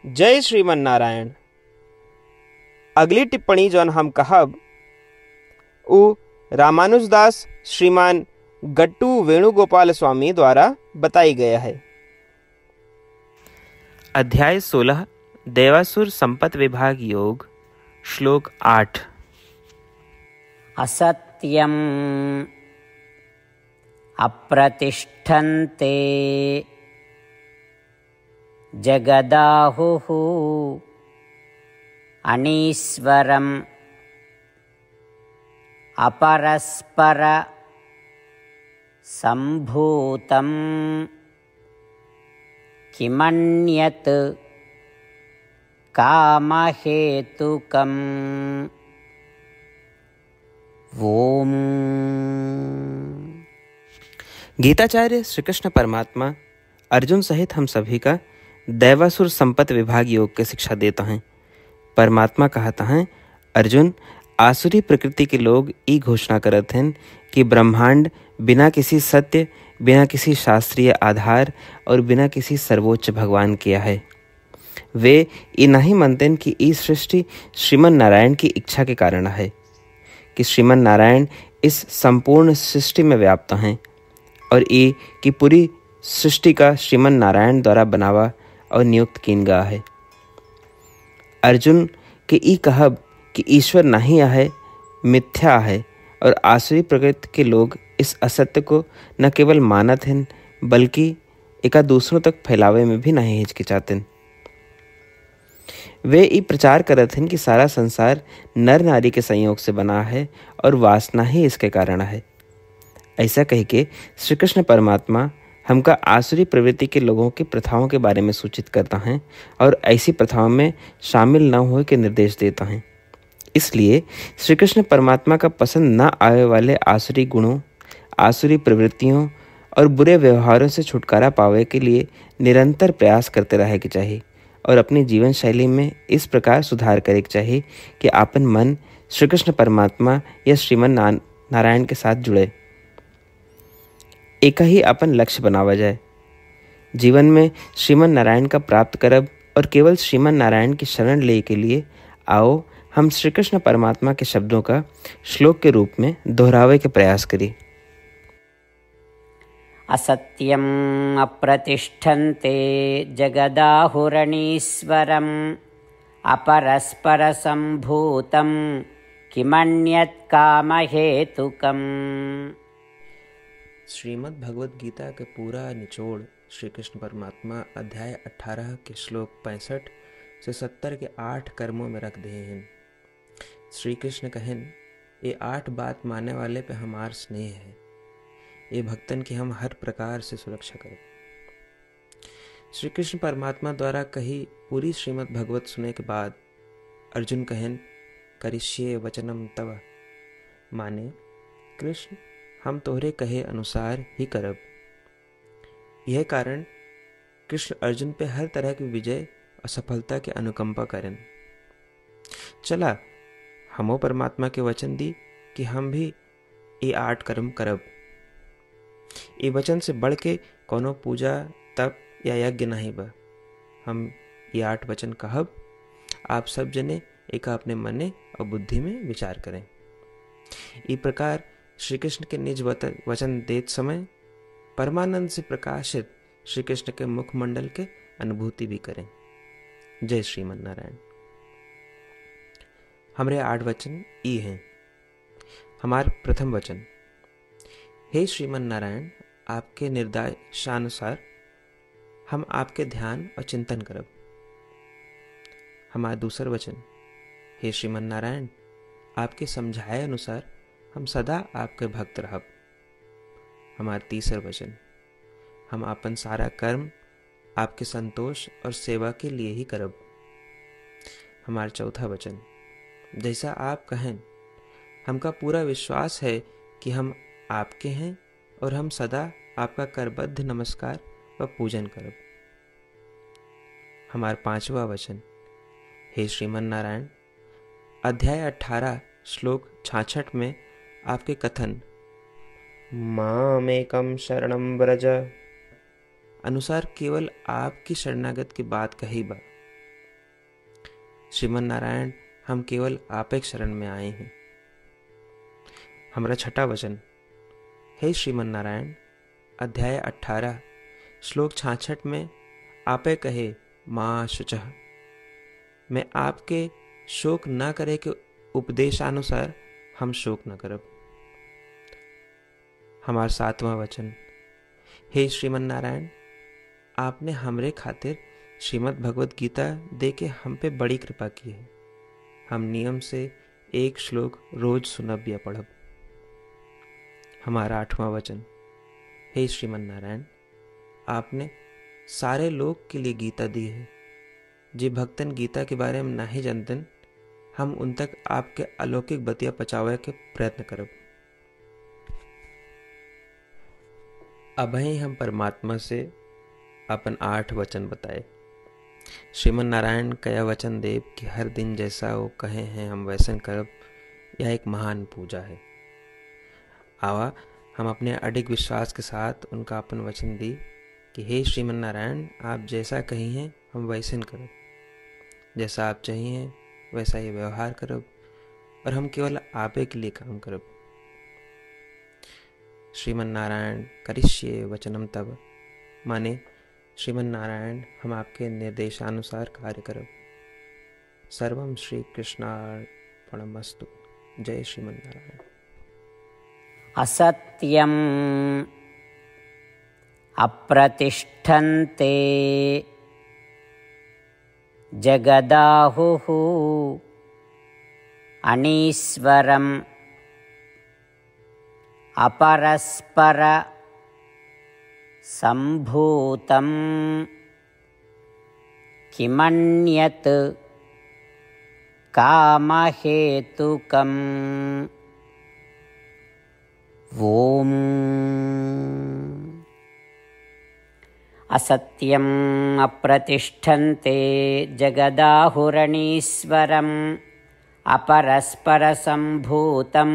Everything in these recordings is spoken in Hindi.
जय श्रीमन नारायण। अगली टिप्पणी जौन हम कहब उ रामानुजदास श्रीमान गट्टू वेणुगोपाल स्वामी द्वारा बताई गया है। अध्याय 16 देवासुर संपत विभाग योग श्लोक 8। असत्यम् अप्रतिष्ठन्ते जगदाहुः अनीश्वरम् अपरस्पर सम्भूतं किमन्यत् कामहेतुकम्। ओम। गीताचार्य श्री कृष्ण परमात्मा अर्जुन सहित हम सभी का दैवासुर संपत विभाग योग की शिक्षा देता है। परमात्मा कहता है, अर्जुन, आसुरी प्रकृति के लोग ई घोषणा करत हैं कि ब्रह्मांड बिना किसी सत्य, बिना किसी शास्त्रीय आधार और बिना किसी सर्वोच्च भगवान किया है। वे ये नहीं मानते कि ई सृष्टि श्रीमन नारायण की इच्छा के कारण है, कि श्रीमन नारायण इस संपूर्ण सृष्टि में व्याप्त हैं और ये कि पूरी सृष्टि का श्रीमन नारायण द्वारा बनावा और नियुक्त किन गया है। अर्जुन के ई कहब कि ईश्वर नहीं है, मिथ्या है, और आसुरी प्रकृति के लोग इस असत्य को न केवल मानत हैं बल्कि एका दूसरों तक फैलावे में भी नहीं हिचकिचाते। वे ये प्रचार करत हैं कि सारा संसार नर नारी के संयोग से बना है और वासना ही इसके कारण है। ऐसा कह के श्री कृष्ण परमात्मा हमका आसुरी प्रवृत्ति के लोगों की प्रथाओं के बारे में सूचित करता है और ऐसी प्रथाओं में शामिल न होने के निर्देश देता है। इसलिए श्री कृष्ण परमात्मा का पसंद न आने वाले आसुरी गुणों, आसुरी प्रवृत्तियों और बुरे व्यवहारों से छुटकारा पावे के लिए निरंतर प्रयास करते रहे के चाहिए और अपनी जीवन शैली में इस प्रकार सुधार करे के चाहिए कि आपन मन श्री कृष्ण परमात्मा या श्रीमन नारायण के साथ जुड़े। एक ही अपन लक्ष्य बनावा जाए। जीवन में श्रीमन नारायण का प्राप्त करब और केवल श्रीमन नारायण की शरण ले के लिए आओ हम श्री कृष्ण परमात्मा के शब्दों का श्लोक के रूप में दोहरावे के प्रयास करिए। असत्यम् अप्रतिष्ठन्ते जगदाहुरणीश्वरम् अपरस्परसम्भूतं किमन्यत् कामहेतुकम्। श्रीमद् भगवद गीता के पूरा निचोड़ श्री कृष्ण परमात्मा अध्याय 18 के श्लोक 65 से 70 के 8 कर्मों में रख दे हैं। श्री कृष्ण कहन, ये 8 बात मानने वाले पे हमार स्नेह है, ये भक्तन की हम हर प्रकार से सुरक्षा करें। श्री कृष्ण परमात्मा द्वारा कही पूरी श्रीमद् भगवत सुने के बाद अर्जुन कहन, करिष्ये वचनम तव, माने कृष्ण हम तोहरे कहे अनुसार ही करब। यह कारण कृष्ण अर्जुन पे हर तरह की विजय और सफलता के अनुकंपा करें। चला हमो परमात्मा के वचन दी कि हम भी ये 8 कर्म करब। ये वचन से बढ़ के कोनो पूजा, तप या यज्ञ नहीं बा। हम ये 8 वचन कहब, आप सब जने एक अपने मने और बुद्धि में विचार करें। इस प्रकार श्री कृष्ण के निज वचन देत समय परमानंद से प्रकाशित श्री कृष्ण के मुखमंडल के अनुभूति भी करें। जय श्रीमन नारायण। हमारे 8 वचन ई हैं। हमार प्रथम वचन, हे श्रीमन नारायण, आपके निर्देशानुसार हम आपके ध्यान और चिंतन करब। हमारा दूसर वचन, हे श्रीमन नारायण, आपके समझाए अनुसार हम सदा आपके भक्त रहब। हमारा तीसर वचन, हम अपन सारा कर्म आपके संतोष और सेवा के लिए ही करब। हमारा चौथा वचन, जैसा आप कहें, हमका पूरा विश्वास है कि हम आपके हैं और हम सदा आपका करबद्ध नमस्कार व पूजन करब। हमारा पांचवा वचन, हे श्रीमन नारायण, अध्याय 18 श्लोक 66 में आपके कथन मामेकम शरणम व्रज अनुसार केवल आपकी शरणागत की बात कही बा। श्रीमन नारायण, हम केवल आपे शरण में आए हैं। हमारा छठा वचन। हे श्रीमन नारायण, अध्याय 18 श्लोक 66 में आपे कहे माँ शुचः, मैं आपके शोक न करे के उपदेशानुसार हम शोक न करब। हमारा सातवां वचन। हे श्रीमन नारायण, आपने हमरे खातिर श्रीमद् भगवत गीता दे के हम पे बड़ी कृपा की है। हम नियम से एक श्लोक रोज सुनब या पढ़ब। हमारा आठवां वचन। हे श्रीमन नारायण, आपने सारे लोग के लिए गीता दी है। जे भक्तन गीता के बारे में नहीं जानतन, हम उन तक आपके अलौकिक बतिया पहुंचावे के प्रयत्न करब। अभी हम परमात्मा से अपन 8 वचन बताए। श्रीमन नारायण कया वचन देव कि हर दिन जैसा वो कहे हैं हम वैसन करब, यह एक महान पूजा है। आवा हम अपने अडिग विश्वास के साथ उनका अपन वचन दी कि हे श्रीमन नारायण, आप जैसा कही हैं हम वैसन करब, जैसा आप चाहिए वैसा ही व्यवहार करब, और हम केवल आपे के लिए काम करब। श्रीमन नारायण करिष्ये वचनम तब, माने श्रीमन नारायण हम आपके निर्देशानुसार कार्य करब। सर्वम श्री कृष्णार्पणमस्तु। जय श्रीमन नारायण। असत्यम् अप्रतिष्ठन्ते जगदाहुः अनीश्वरम् अपरस्पर सम्भूतं किमन्यत् कामहेतुकम्। ओम। असत्यम् अप्रतिष्ठन्ते जगदाहुरणीश्वरम् अपरस्परसम्भूतं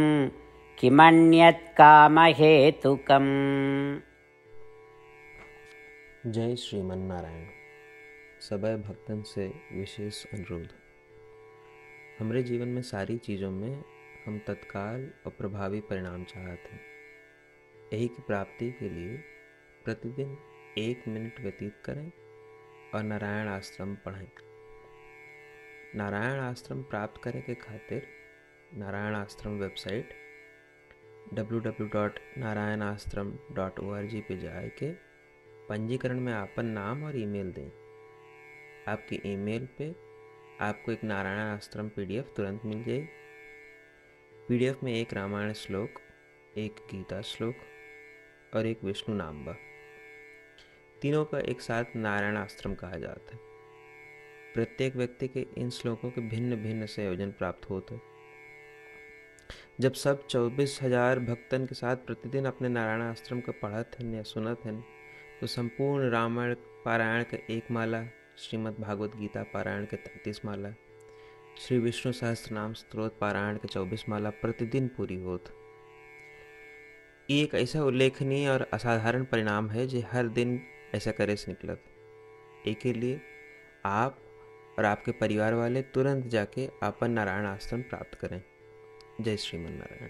किमन्यत् कामहेतुकम्। जय श्रीमन नारायण। सबै भक्तन से विशेष अनुरोध। हमारे जीवन में सारी चीज़ों में हम तत्काल और प्रभावी परिणाम चाहते हैं। यही की प्राप्ति के लिए प्रतिदिन 1 मिनट व्यतीत करें और नारायण आश्रम पढ़ें। नारायण आश्रम प्राप्त करने के खातिर नारायण आश्रम वेबसाइट www.narayanashram.org पे जाए के पंजीकरण में आपन नाम और ईमेल दें। आपकी ईमेल पे आपको एक नारायण आश्रम PDF तुरंत मिल जाए। PDF में एक रामायण श्लोक, एक गीता श्लोक और एक विष्णु नाम बा। तीनों का एक साथ नारायण आश्रम कहा जाता है। प्रत्येक व्यक्ति के इन श्लोकों के भिन्न भिन्न संयोजन प्राप्त होते हैं। जब सब 24,000 भक्तन के साथ प्रतिदिन अपने नारायण आश्रम को पढ़त हैं या सुनत हैं, तो संपूर्ण रामायण पारायण के 1 माला, श्रीमद् भागवत गीता पारायण के 33 माला, श्री विष्णु सहस्त्रनाम स्तोत्र पारायण के 24 माला प्रतिदिन पूरी होत। ये एक ऐसा उल्लेखनीय और असाधारण परिणाम है जो हर दिन ऐसा करे से निकलत। एक के लिए आप और आपके परिवार वाले तुरंत जाके अपन नारायण आश्रम प्राप्त करें। जय श्रीमन नारायण।